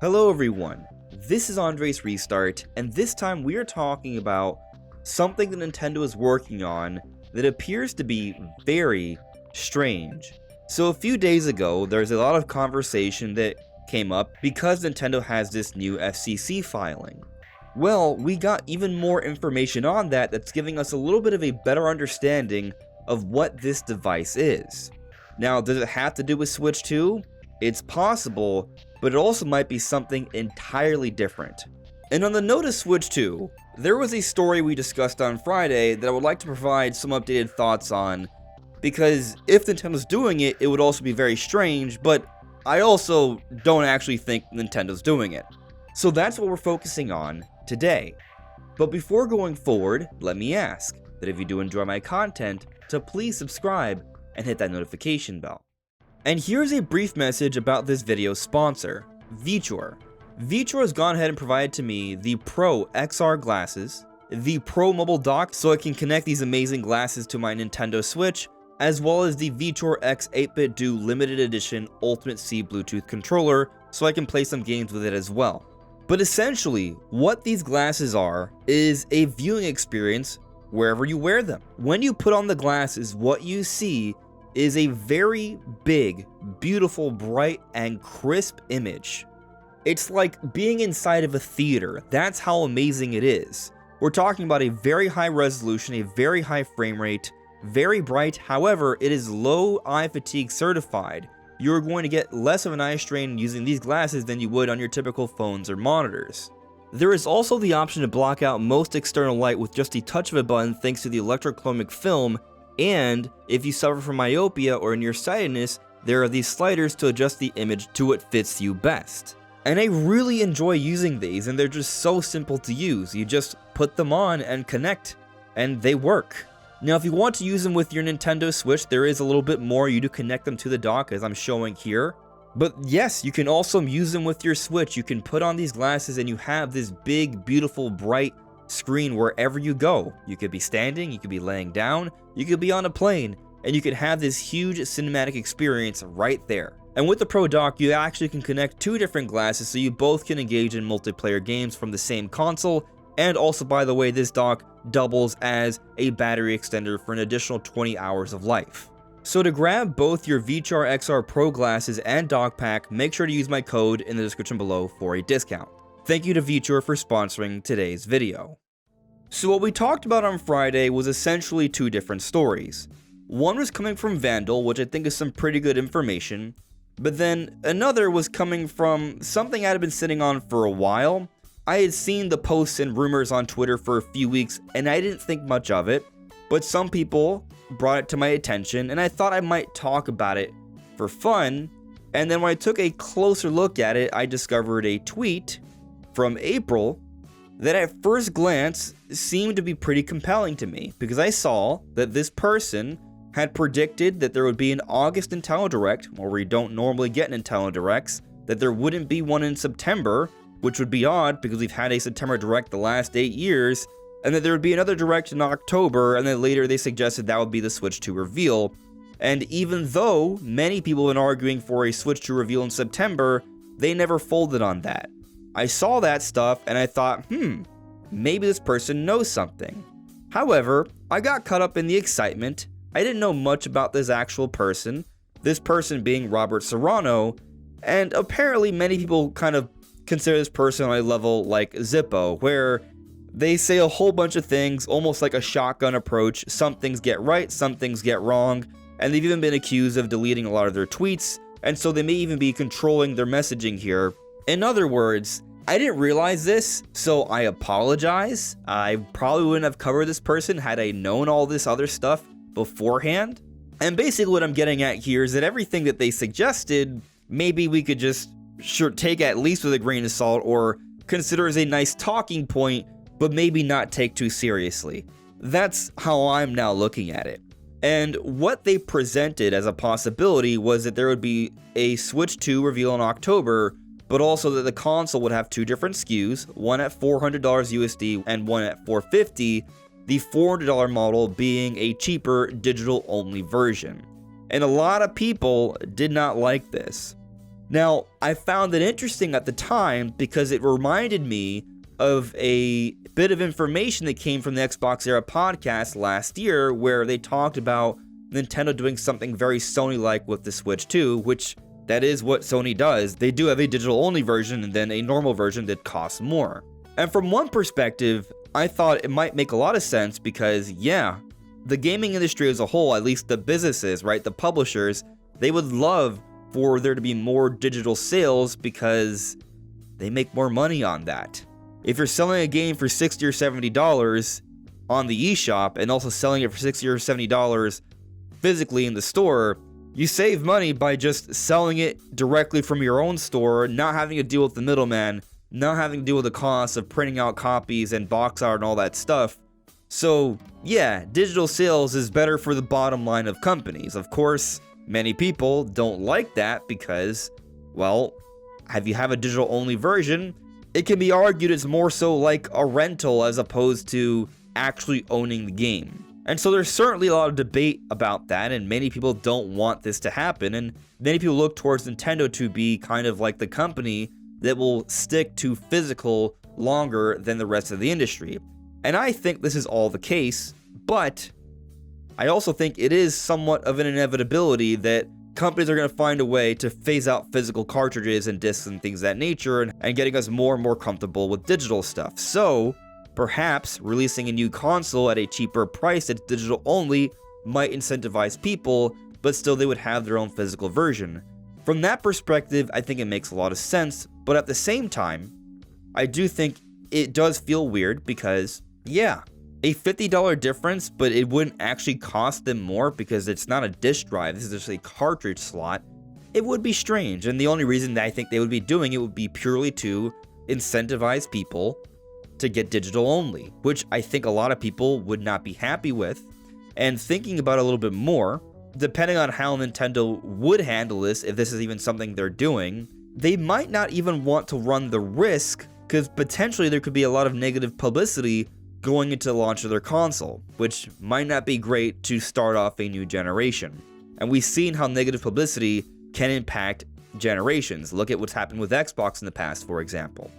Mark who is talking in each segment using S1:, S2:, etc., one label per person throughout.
S1: Hello everyone, this is AndresRestart, and this time we are talking about something that Nintendo is working on that appears to be very strange. So a few days ago, there's a lot of conversation that came up because Nintendo has this new FCC filing. Well, we got even more information on that that's giving us a little bit of a better understanding of what this device is. Now, does it have to do with Switch 2? It's possible, but it also might be something entirely different. And on the note of Switch 2, there was a story we discussed on Friday that I would like to provide some updated thoughts on, because if Nintendo's doing it, it would also be very strange, but I also don't actually think Nintendo's doing it. So that's what we're focusing on today. But before going forward, let me ask that if you do enjoy my content, to please subscribe and hit that notification bell. And here's a brief message about this video's sponsor, Vitor. Vitor has gone ahead and provided to me the Pro XR glasses, the Pro mobile dock so I can connect these amazing glasses to my Nintendo Switch, as well as the Vitor X 8-bit Do limited edition Ultimate C Bluetooth controller so I can play some games with it as well. But essentially, what these glasses are is a viewing experience wherever you wear them. When you put on the glasses, what you see is a very big, beautiful, bright, and crisp image. It's like being inside of a theater. That's how amazing it is. We're talking about a very high resolution, a very high frame rate, very bright. However, it is low eye fatigue certified. You're going to get less of an eye strain using these glasses than you would on your typical phones or monitors. There is also the option to block out most external light with just a touch of a button thanks to the electrochromic film. And if you suffer from myopia or nearsightedness, there are these sliders to adjust the image to what fits you best. And I really enjoy using these, and they're just so simple to use. You just put them on and connect, and they work. Now, if you want to use them with your Nintendo Switch, there is a little bit more you do connect them to the dock, as I'm showing here. But yes, you can also use them with your Switch. You can put on these glasses and you have this big, beautiful, bright screen wherever you go. You could be standing, you could be laying down, you could be on a plane, and you could have this huge cinematic experience right there. And with the Pro Dock, you actually can connect two different glasses so you both can engage in multiplayer games from the same console. And also, by the way, this dock doubles as a battery extender for an additional 20 hours of life. So to grab both your Vitor XR Pro glasses and dock pack, make sure to use my code in the description below for a discount. Thank you to Vitor for sponsoring today's video. So what we talked about on Friday was essentially two different stories. One was coming from Vandal, which I think is some pretty good information, but then another was coming from something I had been sitting on for a while. I had seen the posts and rumors on Twitter for a few weeks and I didn't think much of it, but some people brought it to my attention and I thought I might talk about it for fun. And then when I took a closer look at it, I discovered a tweet from April that at first glance seemed to be pretty compelling to me, because I saw that this person had predicted that there would be an August Nintendo Direct, where we don't normally get Nintendo Directs, that there wouldn't be one in September, which would be odd because we've had a September Direct the last 8 years, and that there would be another Direct in October, and then later they suggested that would be the Switch 2 reveal. And even though many people have been arguing for a Switch 2 reveal in September, they never folded on that. I saw that stuff and I thought, maybe this person knows something. However, I got caught up in the excitement. I didn't know much about this actual person, this person being Robert Serrano, and apparently many people kind of consider this person on a level like Zippo, where they say a whole bunch of things, almost like a shotgun approach. Some things get right, some things get wrong, and they've even been accused of deleting a lot of their tweets, and so they may even be controlling their messaging here. In other words, I didn't realize this, so I apologize. I probably wouldn't have covered this person had I known all this other stuff beforehand. And basically what I'm getting at here is that everything that they suggested, maybe we could just take at least with a grain of salt or consider as a nice talking point, but maybe not take too seriously. That's how I'm now looking at it. And what they presented as a possibility was that there would be a Switch 2 reveal in October, but also that the console would have two different SKUs, one at $400 USD and one at $450. the $400 model being a cheaper digital-only version. And a lot of people did not like this. Now, I found it interesting at the time because it reminded me of a bit of information that came from the Xbox Era podcast last year, where they talked about Nintendo doing something very Sony-like with the Switch 2, which that is what Sony does. They do have a digital-only version and then a normal version that costs more. And from one perspective, I thought it might make a lot of sense because, yeah, the gaming industry as a whole, at least the businesses, right, the publishers, they would love for there to be more digital sales because they make more money on that. If you're selling a game for $60 or $70 on the eShop and also selling it for $60 or $70 physically in the store, you save money by just selling it directly from your own store, not having to deal with the middleman, not having to deal with the cost of printing out copies and box art and all that stuff. So yeah, digital sales is better for the bottom line of companies. Of course, many people don't like that because, well, if you have a digital only version, it can be argued it's more so like a rental as opposed to actually owning the game. And so there's certainly a lot of debate about that, and many people don't want this to happen, and many people look towards Nintendo to be kind of like the company that will stick to physical longer than the rest of the industry. And I think this is all the case, but I also think it is somewhat of an inevitability that companies are going to find a way to phase out physical cartridges and discs and things of that nature, and getting us more and more comfortable with digital stuff. So perhaps releasing a new console at a cheaper price that's digital only might incentivize people, but still they would have their own physical version. From that perspective, I think it makes a lot of sense, but at the same time, I do think it does feel weird because, yeah, a $50 difference, but it wouldn't actually cost them more because it's not a disk drive, this is just a cartridge slot. It would be strange, and the only reason that I think they would be doing it would be purely to incentivize people to get digital only, which I think a lot of people would not be happy with. And thinking about it a little bit more, depending on how Nintendo would handle this, if this is even something they're doing, they might not even want to run the risk because potentially there could be a lot of negative publicity going into the launch of their console, which might not be great to start off a new generation. And we've seen how negative publicity can impact generations. Look at what's happened with Xbox in the past, for example.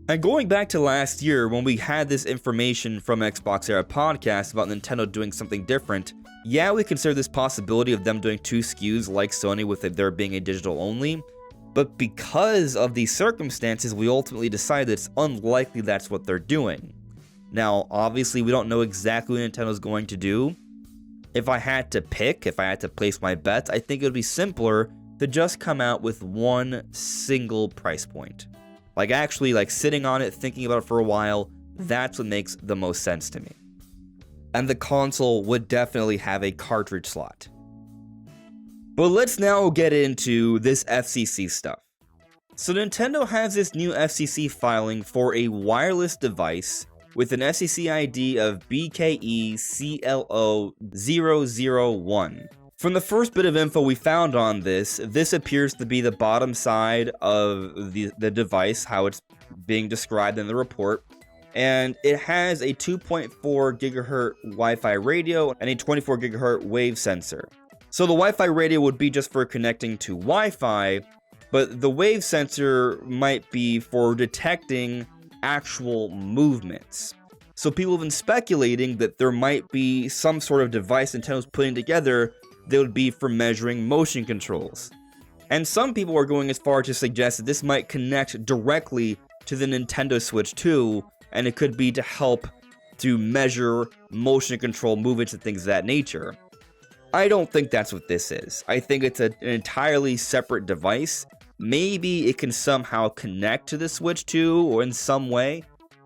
S1: And going back to last year when we had this information from Xbox Era podcast about Nintendo doing something different, yeah, we consider this possibility of them doing two SKUs like Sony with it there being a digital only, but because of these circumstances, we ultimately decided it's unlikely that's what they're doing. Now, obviously, we don't know exactly what Nintendo's going to do. If I had to pick, if I had to place my bets, I think it would be simpler to just come out with one single price point. Like actually sitting on it, thinking about it for a while, that's what makes the most sense to me. And the console would definitely have a cartridge slot. But let's now get into this FCC stuff. So Nintendo has this new FCC filing for a wireless device with an FCC ID of BKECLO001. From the first bit of info we found on this appears to be the bottom side of the device, how it's being described in the report. And it has a 2.4 gigahertz Wi-Fi radio and a 24 gigahertz wave sensor. So the Wi-Fi radio would be just for connecting to Wi-Fi, but the wave sensor might be for detecting actual movements. So people have been speculating that there might be some sort of device Nintendo's putting together that would be for measuring motion controls. And some people are going as far to suggest that this might connect directly to the Nintendo Switch 2, and it could be to help to measure motion control movements and things of that nature. I don't think that's what this is. I think it's an entirely separate device. Maybe it can somehow connect to the Switch 2 or in some way,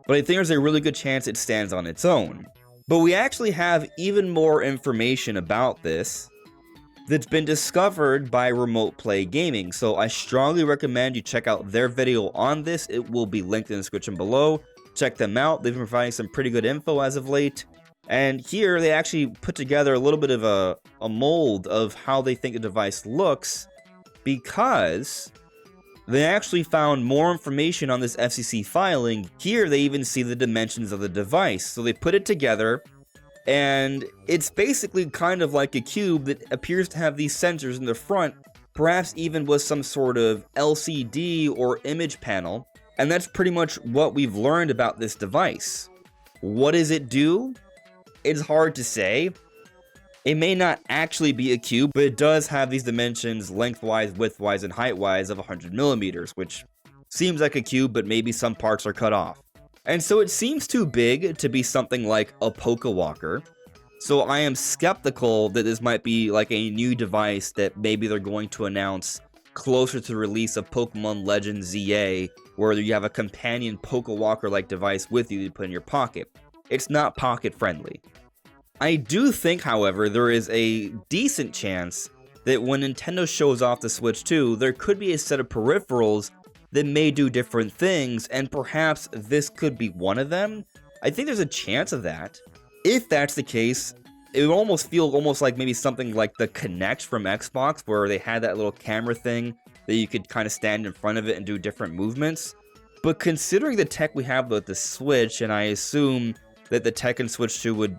S1: but I think there's a really good chance it stands on its own. But we actually have even more information about this that's been discovered by Remote Play Gaming, so I strongly recommend you check out their video on this. It will be linked in the description below. Check them out. They've been providing some pretty good info as of late. And here they actually put together a little bit of a mold of how they think the device looks, because they actually found more information on this FCC filing. Here they even see the dimensions of the device. So they put it together And it's basically kind of like a cube that appears to have these sensors in the front, perhaps even with some sort of LCD or image panel. And that's pretty much what we've learned about this device. What does it do? It's hard to say. It may not actually be a cube, but it does have these dimensions lengthwise, widthwise, and heightwise of 100 millimeters, which seems like a cube, but maybe some parts are cut off. And so it seems too big to be something like a Pokewalker. So I am skeptical that this might be like a new device that maybe they're going to announce closer to the release of Pokemon Legends ZA, where you have a companion Pokewalker-like device with you to put in your pocket. It's not pocket-friendly. I do think, however, there is a decent chance that when Nintendo shows off the Switch 2, there could be a set of peripherals that may do different things, and perhaps this could be one of them. I think there's a chance of that. If that's the case, it would almost feel like maybe something like the Kinect from Xbox, where they had that little camera thing that you could kind of stand in front of it and do different movements. But considering the tech we have with the Switch, and I assume that the tech in Switch 2 would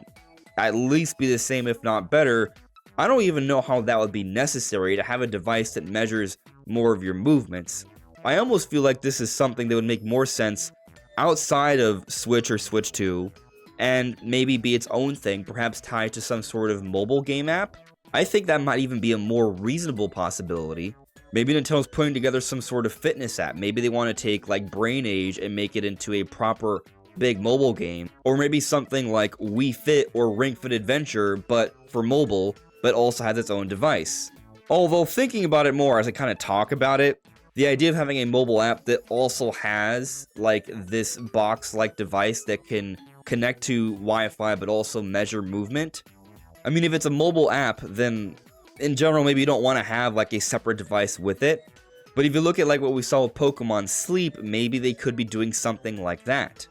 S1: at least be the same, if not better, I don't even know how that would be necessary to have a device that measures more of your movements. I almost feel like this is something that would make more sense outside of Switch or Switch 2, and maybe be its own thing, perhaps tied to some sort of mobile game app. I think that might even be a more reasonable possibility. Maybe Nintendo's putting together some sort of fitness app. Maybe they want to take like Brain Age and make it into a proper big mobile game, or maybe something like Wii Fit or Ring Fit Adventure, but for mobile, but also has its own device. Although thinking about it more as I kind of talk about it, the idea of having a mobile app that also has like this box-like device that can connect to Wi-Fi but also measure movement. I mean, if it's a mobile app, then in general maybe you don't want to have like a separate device with it. But if you look at like what we saw with Pokemon Sleep, maybe they could be doing something like that.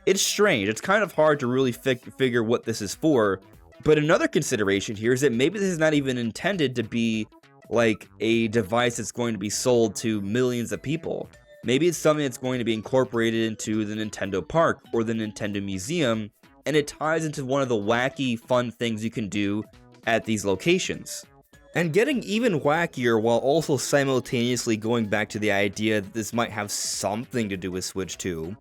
S1: It's strange. It's kind of hard to really figure what this is for. But another consideration here is that maybe this is not even intended to be like a device that's going to be sold to millions of people. Maybe it's something that's going to be incorporated into the Nintendo Park or the Nintendo Museum, and it ties into one of the wacky, fun things you can do at these locations. And getting even wackier while also simultaneously going back to the idea that this might have something to do with Switch 2,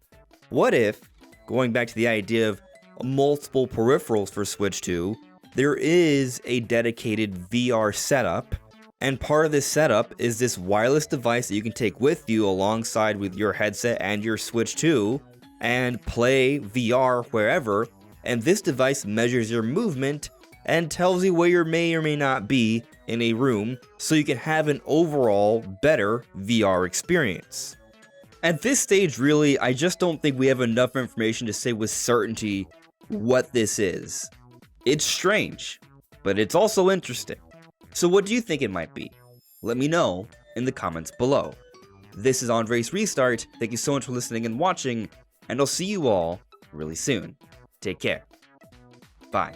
S1: what if, going back to the idea of multiple peripherals for Switch 2, there is a dedicated VR setup, and part of this setup is this wireless device that you can take with you alongside with your headset and your Switch 2 and play VR wherever, and this device measures your movement and tells you where you may or may not be in a room, so you can have an overall better VR experience. At this stage, really, I just don't think we have enough information to say with certainty what this is. It's strange, but it's also interesting. So what do you think it might be? Let me know in the comments below. This is AndresRestart. Thank you so much for listening and watching, and I'll see you all really soon. Take care. Bye.